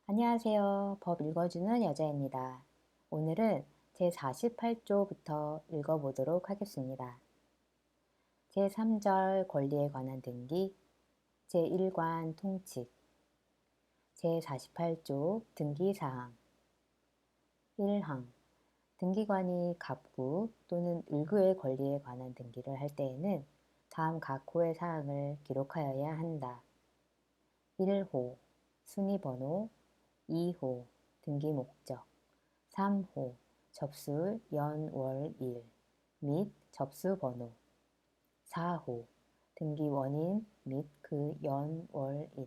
안녕하세요. 법 읽어주는 여자입니다. 오늘은 제48조부터 읽어보도록 하겠습니다. 제3절 권리에 관한 등기, 제1관 통칙, 제48조 등기사항 1항 등기관이 갑구 또는 을구의 권리에 관한 등기를 할 때에는 다음 각 호의 사항을 기록하여야 한다. 1호 순위번호, 2호 등기 목적, 3호 접수 연, 월, 일 및 접수 번호, 4호 등기 원인 및 그 연, 월, 일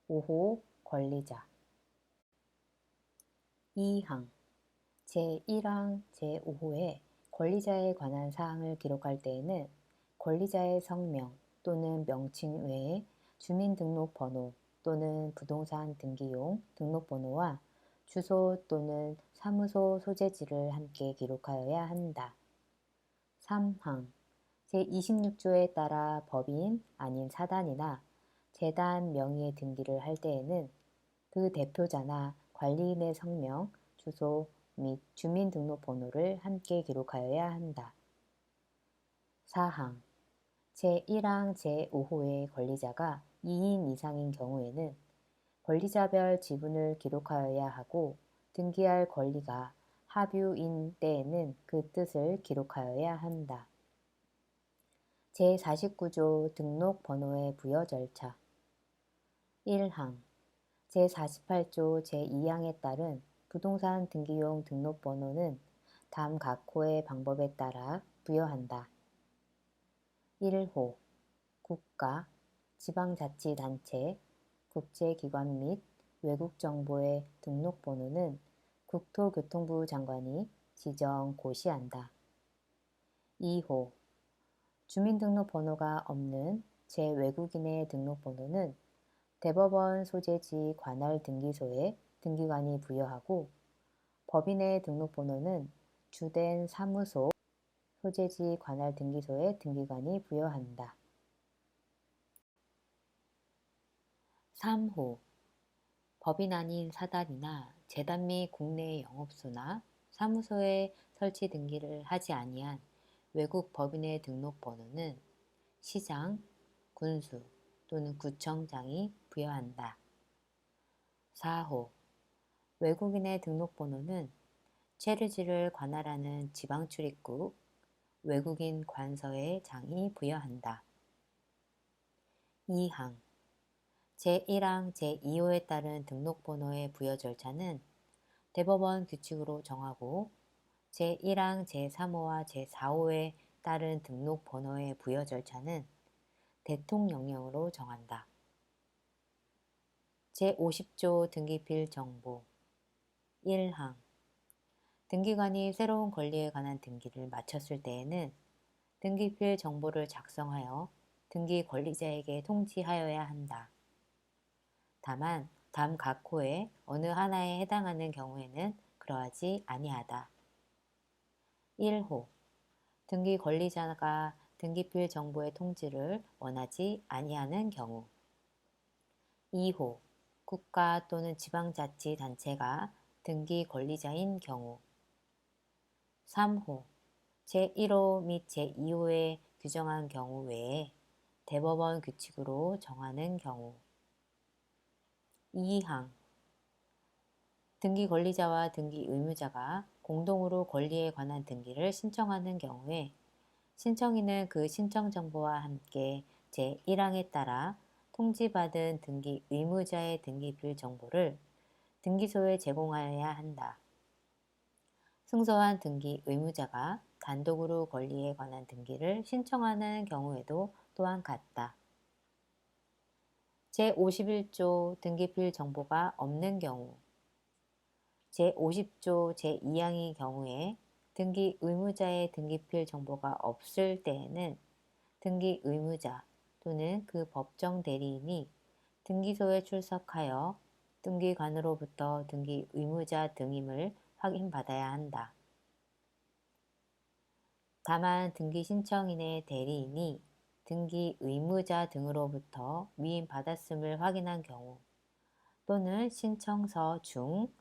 5호 권리자 2항 제1항 제5호에 권리자에 관한 사항을 기록할 때에는 권리자의 성명 또는 명칭 외에 주민등록번호 또는 부동산 등기용 등록번호와 주소 또는 사무소 소재지를 함께 기록하여야 한다. 3항 제26조에 따라 법인 아닌 사단이나 재단 명의의 등기를 할 때에는 그 대표자나 관리인의 성명, 주소 및 주민등록번호를 함께 기록하여야 한다. 4항 제1항 제5호의 권리자가 2인 이상인 경우에는 권리자별 지분을 기록하여야 하고 등기할 권리가 합유인 때에는 그 뜻을 기록하여야 한다. 제49조 등록번호의 부여 절차 1항 제48조 제2항에 따른 부동산 등기용 등록번호는 다음 각 호의 방법에 따라 부여한다. 1호 국가, 지방자치단체, 국제기관 및 외국정보의 등록번호는 국토교통부 장관이 지정 고시한다. 2호 주민등록번호가 없는 제외국인의 등록번호는 대법원 소재지 관할 등기소에 등기관이 부여하고 법인의 등록번호는 주된 사무소 소재지 관할 등기소에 등기관이 부여한다. 3호 법인 아닌 사단이나 재단 및 국내 영업소나 사무소에 설치 등기를 하지 아니한 외국 법인의 등록번호는 시장, 군수 또는 구청장이 부여한다. 4호 외국인의 등록번호는 체류지를 관할하는 지방출입국, 외국인 관서의 장이 부여한다. 2항 제1항 제2호에 따른 등록번호의 부여 절차는 대법원 규칙으로 정하고 제1항 제3호와 제4호에 따른 등록번호의 부여 절차는 대통령령으로 정한다. 제50조 등기필 정보 1항 등기관이 새로운 권리에 관한 등기를 마쳤을 때에는 등기필 정보를 작성하여 등기 권리자에게 통지하여야 한다. 다만 다음 각 호의 어느 하나에 해당하는 경우에는 그러하지 아니하다. 1호 등기 권리자가 등기필 정보의 통지를 원하지 아니하는 경우 2호 국가 또는 지방자치단체가 등기 권리자인 경우 3호 제1호 및 제2호에 규정한 경우 외에 대법원 규칙으로 정하는 경우 2항 등기 권리자와 등기 의무자가 공동으로 권리에 관한 등기를 신청하는 경우에 신청인은 그 신청 정보와 함께 제1항에 따라 통지받은 등기 의무자의 등기필 정보를 등기소에 제공하여야 한다. 승소한 등기 의무자가 단독으로 권리에 관한 등기를 신청하는 경우에도 또한 같다. 제51조 등기필 정보가 없는 경우 제50조 제2항의 경우에 등기 의무자의 등기필 정보가 없을 때에는 등기 의무자 또는 그 법정 대리인이 등기소에 출석하여 등기관으로부터 등기 의무자 등임을 확인받아야 한다. 다만 등기 신청인의 대리인이 등기 의무자 등으로부터 위임받았음을 확인한 경우 또는 신청서 중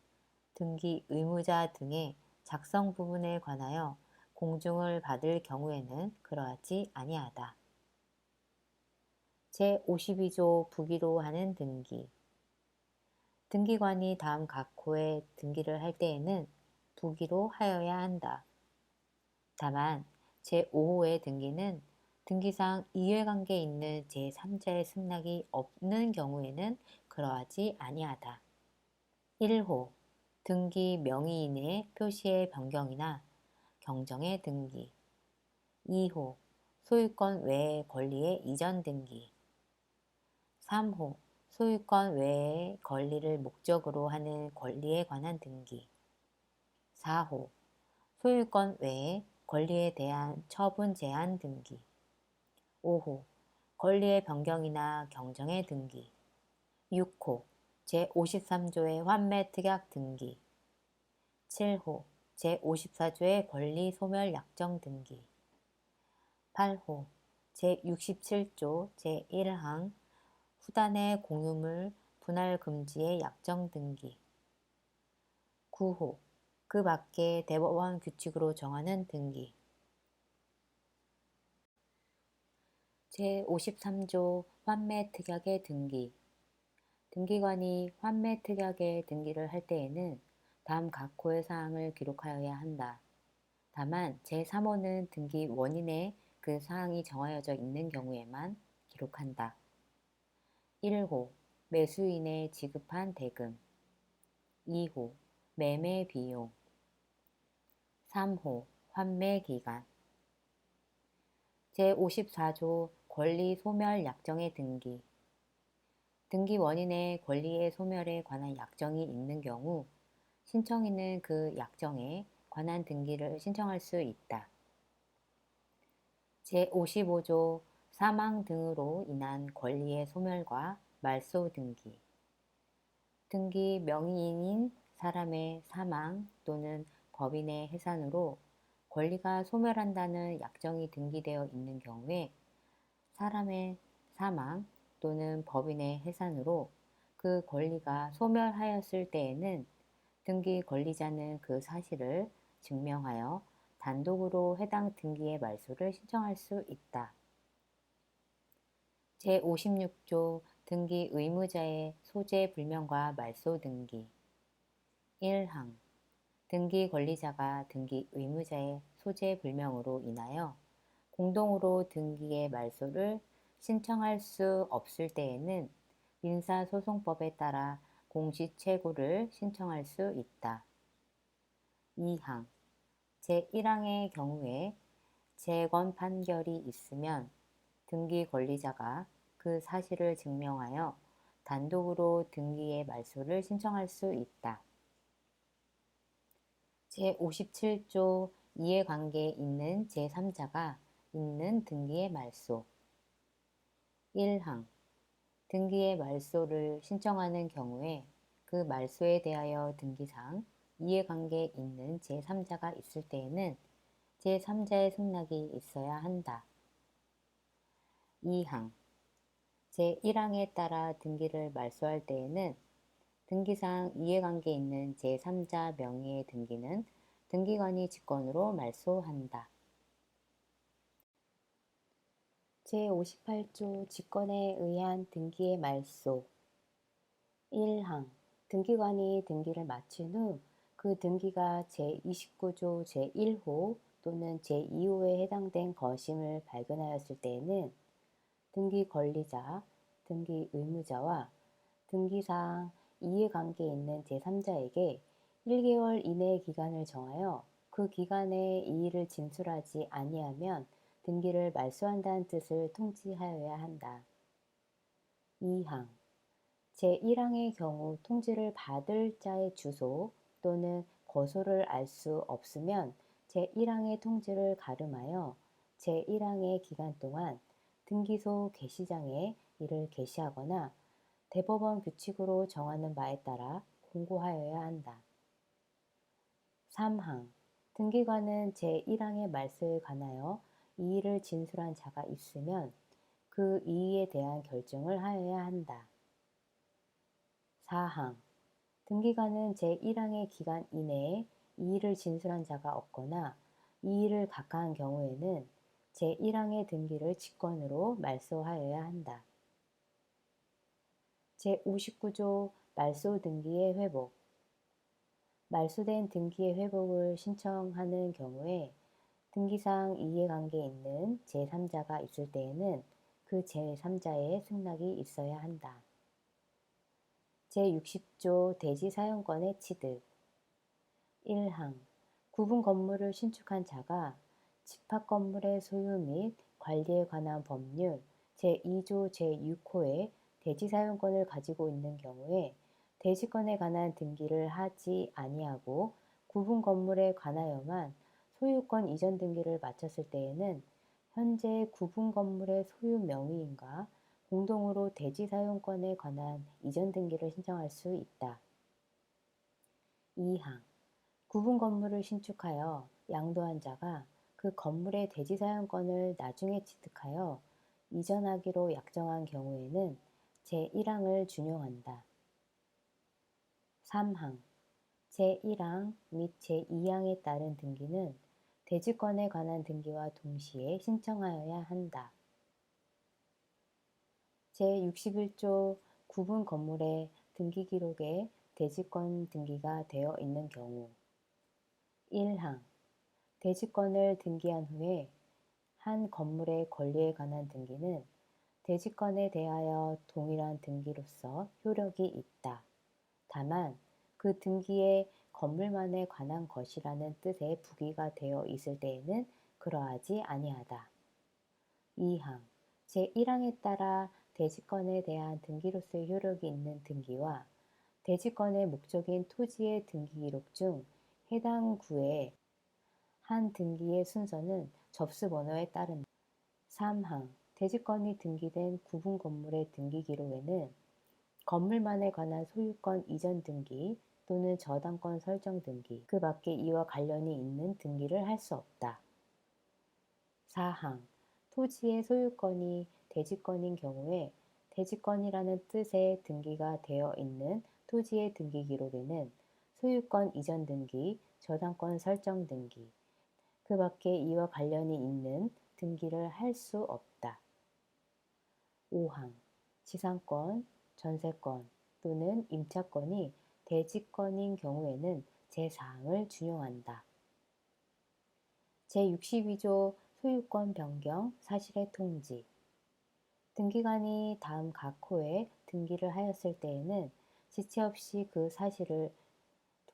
등기 의무자 등의 작성 부분에 관하여 공증을 받을 경우에는 그러하지 아니하다. 제52조 부기로 하는 등기. 등기관이 다음 각 호의 등기를 할 때에는 부기로 하여야 한다. 다만 제5호의 등기는 등기상 이해관계 있는 제3자의 승낙이 없는 경우에는 그러하지 아니하다. 1호 등기 명의인의 표시의 변경이나 경정의 등기. 2호 소유권 외의 권리의 이전 등기. 3호 소유권 외의 권리를 목적으로 하는 권리에 관한 등기. 4호 소유권 외의 권리에 대한 처분 제한 등기. 5호 권리의 변경이나 경정의 등기. 6호 제53조의 환매 특약 등기. 7호 제54조의 권리 소멸 약정 등기. 8호 제67조 제1항 후단의 공유물 분할 금지의 약정 등기. 9호 그 밖의 대법원 규칙으로 정하는 등기. 제53조 환매 특약의 등기. 등기관이 환매 특약의 등기를 할 때에는 다음 각 호의 사항을 기록하여야 한다. 다만 제3호는 등기 원인에 그 사항이 정하여져 있는 경우에만 기록한다. 1호 매수인에 지급한 대금. 2호 매매 비용. 3호 환매 기간. 제54조 권리 소멸 약정의 등기. 등기 원인의 권리의 소멸에 관한 약정이 있는 경우 신청인은 그 약정에 관한 등기를 신청할 수 있다. 제55조 사망 등으로 인한 권리의 소멸과 말소 등기. 등기 명의인인 사람의 사망 또는 법인의 해산으로 권리가 소멸한다는 약정이 등기되어 있는 경우에 사람의 사망 또는 법인의 해산으로 그 권리가 소멸하였을 때에는 등기 권리자는 그 사실을 증명하여 단독으로 해당 등기의 말소를 신청할 수 있다. 제56조 등기 의무자의 소재 불명과 말소 등기. 1항 등기 권리자가 등기 의무자의 소재 불명으로 인하여 공동으로 등기의 말소를 신청할 수 없을 때에는 민사소송법에 따라 공시채고를 신청할 수 있다. 2항 제1항의 경우에 재건 판결이 있으면 등기 권리자가 그 사실을 증명하여 단독으로 등기의 말소를 신청할 수 있다. 제57조 이해관계에 있는 제3자가 있는 등기의 말소. 1항 등기의 말소를 신청하는 경우에 그 말소에 대하여 등기상 이해관계에 있는 제3자가 있을 때에는 제3자의 승낙이 있어야 한다. 2항 제1항에 따라 등기를 말소할 때에는 등기상 이해관계 있는 제3자 명의의 등기는 등기관이 직권으로 말소한다. 제58조 직권에 의한 등기의 말소. 1항 등기관이 등기를 마친 후 그 등기가 제29조 제1호 또는 제2호에 해당된 것임을 발견하였을 때에는 등기 권리자, 등기 의무자와 등기상 이해관계에 있는 제3자에게 1개월 이내의 기간을 정하여 그 기간에 이의를 진술하지 아니하면 등기를 말소한다는 뜻을 통지하여야 한다. 2항 제1항의 경우 통지를 받을 자의 주소 또는 거소를 알 수 없으면 제1항의 통지를 가름하여 제1항의 기간 동안 등기소 게시장에 이를 게시하거나 대법원 규칙으로 정하는 바에 따라 공고하여야 한다. 3항 등기관은 제1항의 말소에 관하여 이의를 진술한 자가 있으면 그 이의에 대한 결정을 하여야 한다. 4항 등기관은 제1항의 기간 이내에 이의를 진술한 자가 없거나 이의를 각하한 경우에는 제1항의 등기를 직권으로 말소하여야 한다. 제59조 말소 등기의 회복 말소된 등기의 회복을 신청하는 경우에 등기상 이해관계 있는 제3자가 있을 때에는 그 제3자의 승낙이 있어야 한다. 제60조 대지사용권의 취득 1항 구분 건물을 신축한 자가 집합 건물의 소유 및 관리에 관한 법률 제2조 제6호의 대지사용권을 가지고 있는 경우에 대지권에 관한 등기를 하지 아니하고 구분 건물에 관하여만 소유권 이전 등기를 마쳤을 때에는 현재 구분 건물의 소유 명의인과 공동으로 대지사용권에 관한 이전 등기를 신청할 수 있다. 2항 구분 건물을 신축하여 양도한 자가 그 건물의 대지사용권을 나중에 취득하여 이전하기로 약정한 경우에는 제1항을 준용한다. 3항 제1항 및 제2항에 따른 등기는 대지권에 관한 등기와 동시에 신청하여야 한다. 제61조 구분 건물의 등기 기록에 대지권 등기가 되어 있는 경우 1항 대지권을 등기한 후에 한 건물의 권리에 관한 등기는 대지권에 대하여 동일한 등기로서 효력이 있다. 다만 그 등기에 건물만에 관한 것이라는 뜻의 부기가 되어 있을 때에는 그러하지 아니하다. 2항 제1항에 따라 대지권에 대한 등기로서의 효력이 있는 등기와 대지권의 목적인 토지의 등기 기록 중 해당 구의 한 등기의 순서는 접수 번호에 따른다. 3항 대지권이 등기된 구분 건물의 등기 기록에는 건물만에 관한 소유권 이전 등기 또는 저당권 설정 등기, 그 밖에 이와 관련이 있는 등기를 할 수 없다. 4항 토지의 소유권이 대지권인 경우에 대지권이라는 뜻의 등기가 되어 있는 토지의 등기 기록에는 소유권 이전 등기, 저당권 설정 등기, 그 밖에 이와 관련이 있는 등기를 할 수 없다. 5항 지상권, 전세권 또는 임차권이 대지권인 경우에는 제4항을 준용한다. 제62조 소유권 변경 사실의 통지 등기관이 다음 각 호에 등기를 하였을 때에는 지체 없이 그 사실을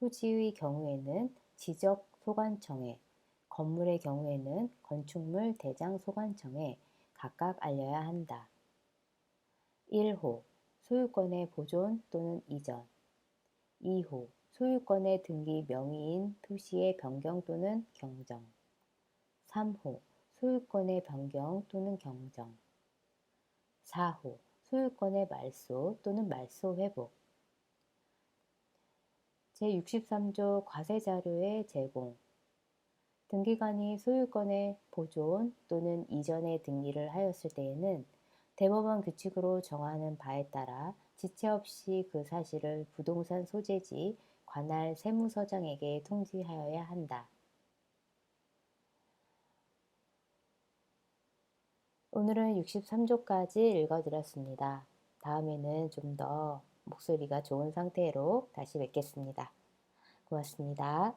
토지의 경우에는 지적 소관청에, 건물의 경우에는 건축물 대장 소관청에 각각 알려야 한다. 1호 소유권의 보존 또는 이전 2호 소유권의 등기 명의인 토시의 변경 또는 경정 3호 소유권의 변경 또는 경정 4호 소유권의 말소 또는 말소 회복 제63조 과세자료의 제공 등기관이 소유권의 보존 또는 이전의 등기를 하였을 때에는 대법원 규칙으로 정하는 바에 따라 지체 없이 그 사실을 부동산 소재지 관할 세무서장에게 통지하여야 한다. 오늘은 63조까지 읽어드렸습니다. 다음에는 좀 더 목소리가 좋은 상태로 다시 뵙겠습니다. 고맙습니다.